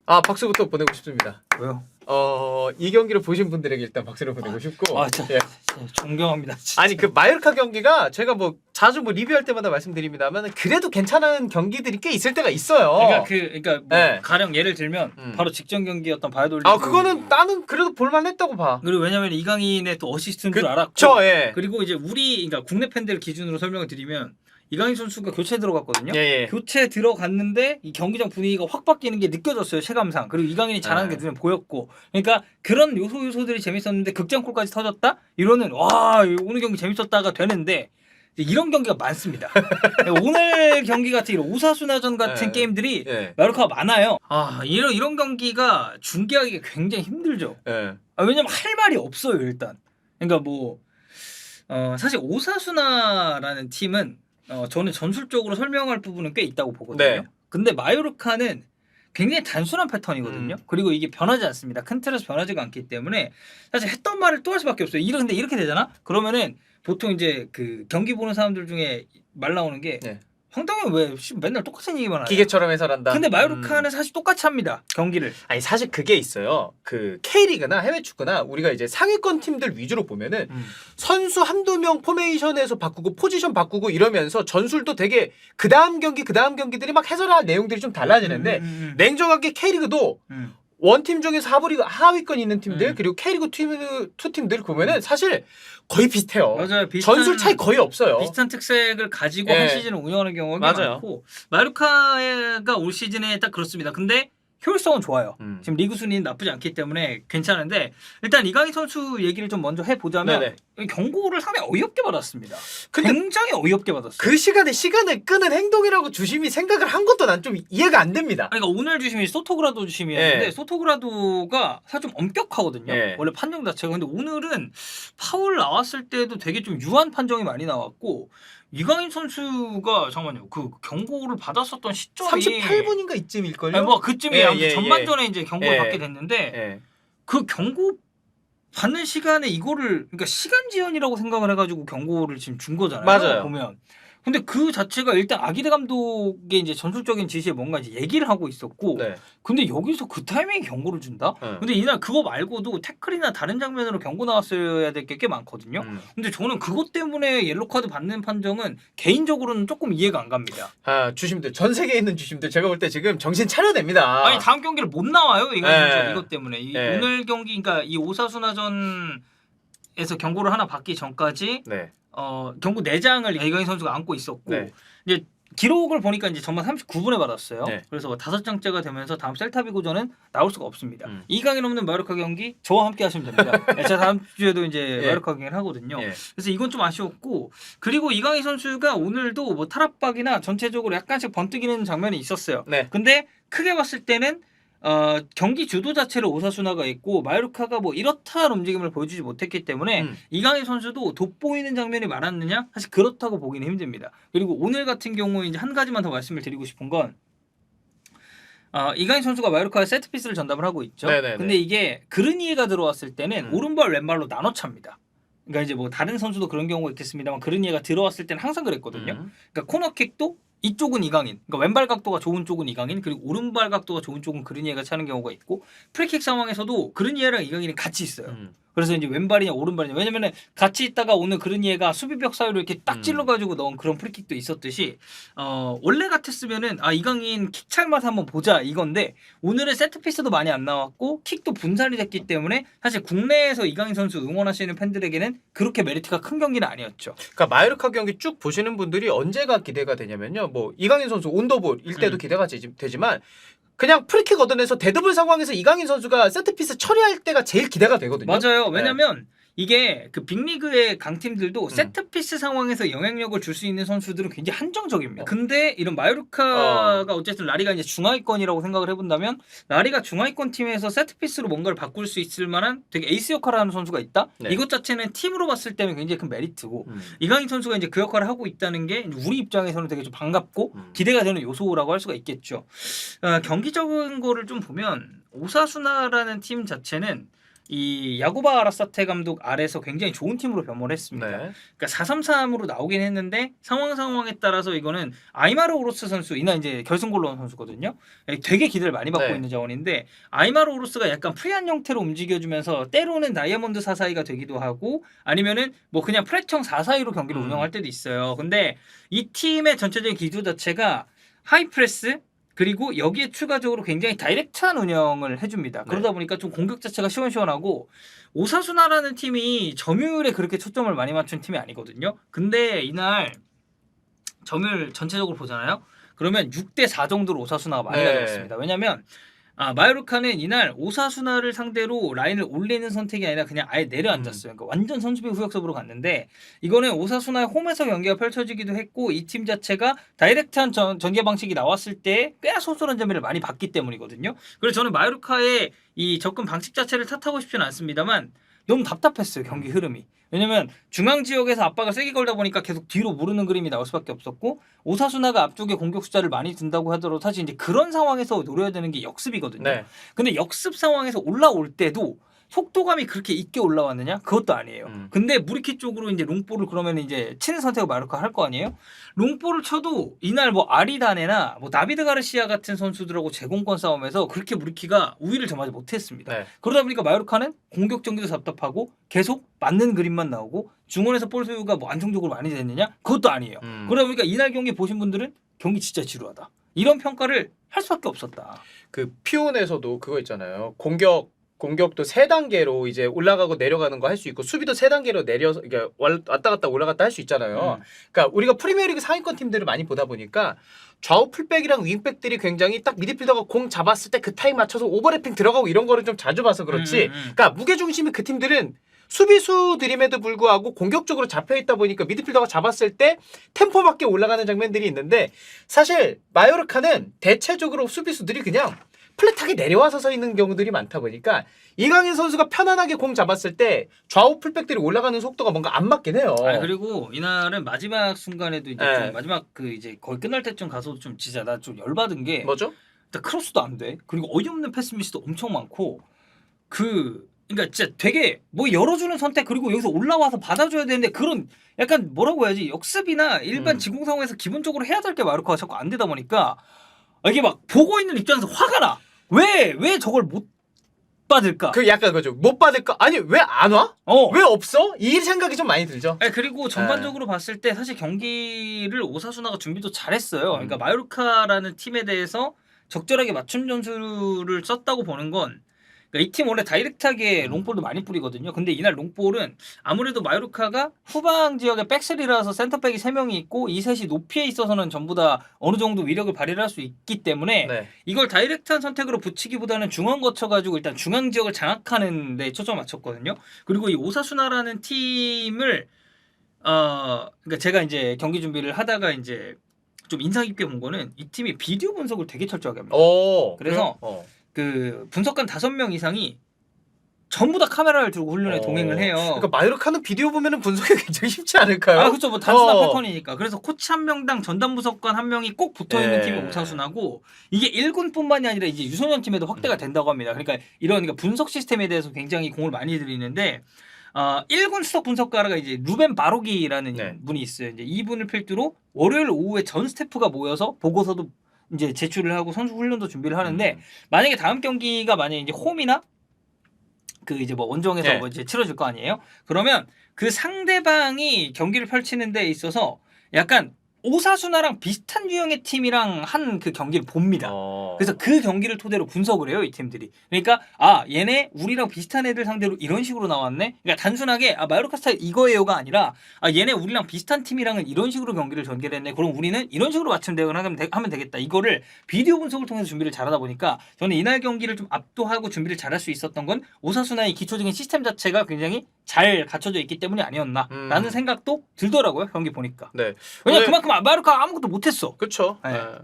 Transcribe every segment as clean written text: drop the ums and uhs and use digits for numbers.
박수부터 보내고 싶습니다. 왜요? 이 경기를 보신 분들에게 일단 박수를 보내고 싶고. 진짜, 예. 존경합니다. 진짜. 아니 그 마요르카 경기가 제가 뭐 자주 뭐 리뷰할 때마다 말씀드립니다만 그래도 괜찮은 경기들이 꽤 있을 때가 있어요. 그러니까 뭐 네. 가령 예를 들면 바로 직전 경기였던 바이올리드. 그거는 나는 그래도 볼만했다고 봐. 그리고 왜냐면 이강인의 또 어시스트인 줄 알았고. 예. 그리고 이제 그러니까 국내 팬들 기준으로 설명을 드리면 이강인 선수가 교체 들어갔거든요. 예. 교체 들어갔는데 이 경기장 분위기가 확 바뀌는 게 느껴졌어요, 체감상. 그리고 이강인이 잘하는 게 눈에 보였고. 그러니까 그런 요소들이 재밌었는데 극장골까지 터졌다? 이러는 와 오늘 경기 재밌었다가 되는데 이런 경기가 많습니다. 오늘 경기 같은 이런 오사수나전 같은 게임들이 마요르카가 많아요. 이런 경기가 중계하기가 굉장히 힘들죠. 왜냐면 할 말이 없어요, 일단. 그러니까 뭐 사실 오사수나라는 팀은 저는 전술적으로 설명할 부분은 꽤 있다고 보거든요. 네. 근데 마요르카는 굉장히 단순한 패턴이거든요. 그리고 이게 변하지 않습니다. 큰 틀에서 변하지가 않기 때문에 사실 했던 말을 또 할 수밖에 없어요. 근데 이렇게 되잖아? 그러면은 보통 이제 그 경기 보는 사람들 중에 말 나오는 게 황당해 왜 맨날 똑같은 얘기만 하냐. 기계처럼 해설한다. 근데 마요르카는 사실 똑같이 합니다. 경기를. 아니 사실 그게 있어요. 그 K리그나 해외 축구나 우리가 이제 상위권 팀들 위주로 보면은 선수 한두 명 포메이션에서 바꾸고 포지션 바꾸고 이러면서 전술도 되게 그 다음 경기들이 막 해설할 내용들이 좀 달라지는데 냉정하게 K리그도 원팀 중에서 하위권 있는 팀들 그리고 K리그 투 팀들 보면은 사실 거의 비슷해요. 맞아요. 전술 차이 거의 없어요. 비슷한 특색을 가지고 한 시즌을 운영하는 경우가 많고 마요르카가 올 시즌에 딱 그렇습니다. 근데 효율성은 좋아요. 지금 리그 순위는 나쁘지 않기 때문에 괜찮은데 일단 이강인 선수 얘기를 좀 먼저 해보자면 경고를 상당히 어이없게 받았습니다. 굉장히 어이없게 받았어요. 그 시간을 끄는 행동이라고 주심이 생각을 한 것도 난 좀 이해가 안 됩니다. 그러니까 오늘 주심이 소토그라도 주심이었는데 소토그라도가 사실 좀 엄격하거든요. 원래 판정 자체가. 근데 오늘은 파울 나왔을 때도 되게 좀 유한 판정이 많이 나왔고 이강인 선수가 잠깐만요. 그 경고를 받았었던 시점이 38분인가 이쯤일걸요? 뭐 그쯤이에요. 전반전에 이제 경고를 받게 됐는데 그 경고 받는 시간에 이거를 그러니까 시간 지연이라고 생각을 해가지고 경고를 지금 준 거잖아요. 맞아요. 보면. 근데 그 자체가 일단 아기드 감독의 이제 전술적인 지시에 뭔가 이제 얘기를 하고 있었고, 근데 여기서 그 타이밍에 경고를 준다? 근데 이날 그거 말고도 태클이나 다른 장면으로 경고 나왔어야 될 게 꽤 많거든요. 근데 저는 그것 때문에 옐로 카드 받는 판정은 개인적으로는 조금 이해가 안 갑니다. 주심들 전 세계에 있는 주심들 제가 볼 때 지금 정신 차려냅니다. 아니 다음 경기를 못 나와요 이것 때문에. 오늘 경기 그러니까 이 오사수나전에서 경고를 하나 받기 전까지. 경고 4장을 이강인 선수가 안고 있었고 이제 기록을 보니까 이제 전반 39분에 받았어요. 그래서 5장째가 되면서 다음 셀타비고전은 나올 수가 없습니다. 이강인 없는 마요르카 경기 저와 함께 하시면 됩니다. 제가 다음 주에도 이제 마요르카 경기를 하거든요. 그래서 이건 좀 아쉬웠고 그리고 이강인 선수가 오늘도 뭐 탈압박이나 전체적으로 약간씩 번뜩이는 장면이 있었어요. 근데 크게 봤을 때는 경기 주도 자체를 오사수나가 있고 마요르카가 뭐 이렇다한 움직임을 보여주지 못했기 때문에 이강인 선수도 돋보이는 장면이 많았느냐? 사실 그렇다고 보기는 힘듭니다. 그리고 오늘 같은 경우에 이제 한 가지만 더 말씀을 드리고 싶은 건 이강인 선수가 마요르카에 세트피스를 전담을 하고 있죠. 근데 이게 그르니에가 들어왔을 때는 오른발 왼발로 나눠 찹니다. 그러니까 이제 뭐 다른 선수도 그런 경우가 있겠습니다만 그르니에가 들어왔을 때는 항상 그랬거든요. 그러니까 코너킥도 이쪽은 이강인, 그러니까 왼발 각도가 좋은 쪽은 이강인, 그리고 오른발 각도가 좋은 쪽은 그르니에가 차는 경우가 있고 프리킥 상황에서도 그르니에랑 이강인이 같이 있어요. 그래서 이제 왼발이냐 오른발이냐 왜냐면은 같이 있다가 오늘 그르니에가 수비벽 사이로 이렇게 딱 찔러가지고 넣은 그런 프리킥도 있었듯이 원래 같았으면은 이강인 킥 찰 맛 한번 보자 이건데 오늘은 세트피스도 많이 안 나왔고 킥도 분산이 됐기 때문에 사실 국내에서 이강인 선수 응원하시는 팬들에게는 그렇게 메리트가 큰 경기는 아니었죠. 그러니까 마요르카 경기 쭉 보시는 분들이 언제가 기대가 되냐면요. 뭐 이강인 선수 온더볼일 때도 기대가 되지만 그냥 프리킥 얻어내서 데드볼 상황에서 이강인 선수가 세트피스 처리할 때가 제일 기대가 되거든요. 맞아요. 왜냐면 이게 그 빅리그의 강팀들도 세트피스 상황에서 영향력을 줄 수 있는 선수들은 굉장히 한정적입니다. 근데 이런 마요르카가 어쨌든 라리가 이제 중하위권이라고 생각을 해본다면 라리가 중하위권 팀에서 세트피스로 뭔가를 바꿀 수 있을 만한 되게 에이스 역할을 하는 선수가 있다? 이것 자체는 팀으로 봤을 때는 굉장히 큰 메리트고 이강인 선수가 이제 그 역할을 하고 있다는 게 우리 입장에서는 되게 좀 반갑고 기대가 되는 요소라고 할 수가 있겠죠. 경기적인 거를 좀 보면 오사수나라는 팀 자체는 이 야구바 아라사테 감독 아래서 굉장히 좋은 팀으로 변모를 했습니다. 네. 그러니까 4-3-3으로 나오긴 했는데 상황에 따라서 이거는 아이마르 오로스 선수 이날 이제 결승골 넣은 선수거든요. 되게 기대를 많이 받고 네. 있는 자원인데 아이마르 오로스가 약간 프리한 형태로 움직여주면서 때로는 다이아몬드 4-4-2가 되기도 하고 아니면은 뭐 그냥 프레청 4-4-2로 경기를 운영할 때도 있어요. 근데 이 팀의 전체적인 기조 자체가 하이프레스 그리고 여기에 추가적으로 굉장히 다이렉트한 운영을 해줍니다. 그러다 보니까 좀 공격 자체가 시원시원하고 오사수나라는 팀이 점유율에 그렇게 초점을 많이 맞춘 팀이 아니거든요. 근데 이날 점유율 전체적으로 보잖아요. 그러면 6대4 정도로 오사수나가 많이 가져갔습니다. 왜냐하면 마요르카는 이날 오사수나를 상대로 라인을 올리는 선택이 아니라 그냥 아예 내려앉았어요. 그러니까 완전 선수비 후역습으로 갔는데 이거는 오사수나의 홈에서 경기가 펼쳐지기도 했고 이 팀 자체가 다이렉트한 전개 방식이 나왔을 때 꽤나 소소한 점유를 많이 받기 때문이거든요. 그래서 저는 마요르카의 이 접근 방식 자체를 탓하고 싶지는 않습니다만 너무 답답했어요. 경기 흐름이. 왜냐면 중앙 지역에서 압박을 세게 걸다 보니까 계속 뒤로 무르는 그림이 나올 수밖에 없었고 오사수나가 앞쪽에 공격 숫자를 많이 든다고 하더라도 사실 이제 그런 상황에서 노려야 되는 게 역습이거든요. 네. 근데 역습 상황에서 올라올 때도 속도감이 그렇게 있게 올라왔느냐? 그것도 아니에요. 근데 무리키 쪽으로 이제 롱볼을 그러면 이제 치는 선택을 마르카 할 거 아니에요? 롱볼을 쳐도 이날 뭐 아리다네나 뭐 다비드 가르시아 같은 선수들하고 제공권 싸움에서 그렇게 무리키가 우위를 점하지 못했습니다. 네. 그러다 보니까 마요르카는 공격 전기도 답답하고 계속 맞는 그림만 나오고 중원에서 볼 소유가 뭐 안정적으로 많이 됐느냐? 그것도 아니에요. 그러다 보니까 이날 경기 보신 분들은 경기 진짜 지루하다. 이런 평가를 할 수밖에 없었다. 그 피온에서도 그거 있잖아요. 공격도 3단계로 이제 올라가고 내려가는 거 할 수 있고 수비도 3단계로 내려서 그러니까 왔다 갔다 올라갔다 할 수 있잖아요. 그러니까 우리가 프리미어리그 상위권 팀들을 많이 보다 보니까 좌우 풀백이랑 윙백들이 굉장히 딱 미드필더가 공 잡았을 때 그 타임 맞춰서 오버래핑 들어가고 이런 거를 좀 자주 봐서 그렇지. 그러니까 무게 중심이 그 팀들은 수비수들임에도 불구하고 공격적으로 잡혀있다 보니까 미드필더가 잡았을 때 템포 맞게 올라가는 장면들이 있는데 사실 마요르카는 대체적으로 수비수들이 그냥 플랫하게 내려와서 서 있는 경우들이 많다 보니까 이강인 선수가 편안하게 공 잡았을 때 좌우 풀백들이 올라가는 속도가 뭔가 안 맞긴 해요. 그리고 이날은 마지막 순간에도 이제 좀 마지막 그 이제 거의 끝날 때쯤 가서 좀 진짜 나 좀 열받은 게 뭐죠? 일단 크로스도 안 돼. 그리고 어이없는 패스 미스도 엄청 많고 그러니까 진짜 되게 뭐 열어주는 선택 그리고 여기서 올라와서 받아줘야 되는데 그런 약간 뭐라고 해야지 역습이나 일반 지공 상황에서 기본적으로 해야 될 게 마르코가 자꾸 안 되다 보니까 이게 막 보고 있는 입장에서 화가 나. 왜 저걸 못 받을까? 그 약간 그죠. 못 받을까? 아니 왜 안 와? 왜 없어? 이 생각이 좀 많이 들죠. 그리고 전반적으로 봤을 때 사실 경기를 오사수나가 준비도 잘했어요. 그러니까 마요르카라는 팀에 대해서 적절하게 맞춤 전술을 썼다고 보는 건 그러니까 이 팀 원래 다이렉트하게 롱볼도 많이 뿌리거든요. 근데 이날 롱볼은 아무래도 마요르카가 후방 지역에 백스리라서 센터백이 3명이 있고 이 셋이 높이에 있어서는 전부 다 어느 정도 위력을 발휘를 할 수 있기 때문에 이걸 다이렉트한 선택으로 붙이기보다는 중앙 거쳐가지고 일단 중앙 지역을 장악하는 데 초점을 맞췄거든요. 그리고 이 오사수나라는 팀을 그러니까 제가 이제 경기 준비를 하다가 이제 좀 인상 깊게 본 거는 이 팀이 비디오 분석을 되게 철저하게 합니다. 그래서 그 분석관 5명 이상이 전부 다 카메라를 들고 훈련에 동행을 해요. 그러니까 마요르카는 비디오 보면은 분석이 굉장히 쉽지 않을까요? 그렇죠. 뭐 단순한 패턴이니까. 그래서 코치 1명당 전담 분석관 1명이 꼭 붙어 있는 팀이 오사수나고 이게 1군뿐만이 아니라 이제 유소년 팀에도 확대가 된다고 합니다. 그러니까 이런 분석 시스템에 대해서 굉장히 공을 많이 들이는데 1군 수석 분석가가 이제 루벤 바로기라는 분이 있어요. 이제 이분을 필두로 월요일 오후에 전 스태프가 모여서 보고서도 이제 제출을 하고 선수 훈련도 준비를 하는데 만약에 다음 경기가 만약에 이제 홈이나 그 이제 뭐 원정에서 뭐 이제 치러질 거 아니에요? 그러면 그 상대방이 경기를 펼치는 데 있어서 약간 오사수나랑 비슷한 유형의 팀이랑 한 그 경기를 봅니다. 그래서 그 경기를 토대로 분석을 해요, 이 팀들이. 그러니까 얘네 우리랑 비슷한 애들 상대로 이런 식으로 나왔네. 그러니까 단순하게 마요르카 스타일 이거예요가 아니라 얘네 우리랑 비슷한 팀이랑은 이런 식으로 경기를 전개했네. 그럼 우리는 이런 식으로 맞춤 대응을 하면 되겠다. 이거를 비디오 분석을 통해서 준비를 잘하다 보니까 저는 이날 경기를 좀 압도하고 준비를 잘할 수 있었던 건 오사수나의 기초적인 시스템 자체가 굉장히 잘 갖춰져 있기 때문이 아니었나라는 생각도 들더라고요, 경기 보니까. 왜냐면 그만큼 마요르카 아무것도 못했어. 그렇죠.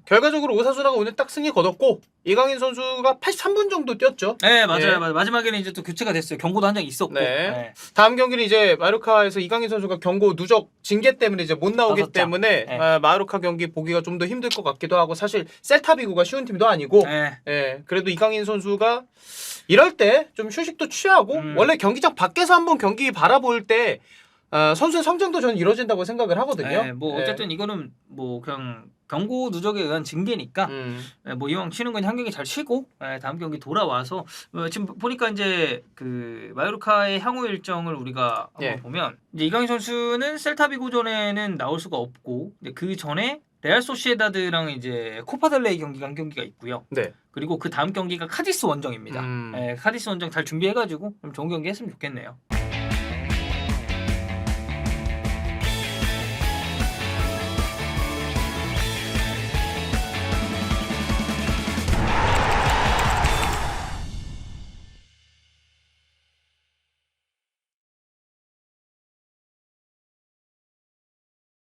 결과적으로 오사수나가 오늘 딱 승리 거뒀고 이강인 선수가 83분 정도 뛰었죠. 네, 맞아요. 마지막에는 이제 또 교체가 됐어요. 경고도 한 장 있었고. 네. 다음 경기는 이제 마요르카에서 이강인 선수가 경고 누적 징계 때문에 이제 못 나오기 때문에 마요르카 경기 보기가 좀 더 힘들 것 같기도 하고 사실 셀타비고가 쉬운 팀도 아니고 그래도 이강인 선수가 이럴 때 좀 휴식도 취하고 원래 경기장 밖에서 한번 경기 바라볼 때 선수의 성장도 저는 이루어진다고 생각을 하거든요. 뭐 어쨌든 이거는 뭐 그냥 경고 누적에 의한 징계니까 뭐 이왕 치는 건 한 경기 잘 치고 다음 경기 돌아와서 지금 보니까 이제 그 마요르카의 향후 일정을 우리가 한번 보면 이제 이강인 선수는 셀타비고전에는 나올 수가 없고 그 전에 레알 소시에다드랑 이제 코파델레이 경기가 한 경기가 있고요. 그리고 그 다음 경기가 카디스 원정입니다. 카디스 원정 잘 준비해가지고 좀 좋은 경기 했으면 좋겠네요.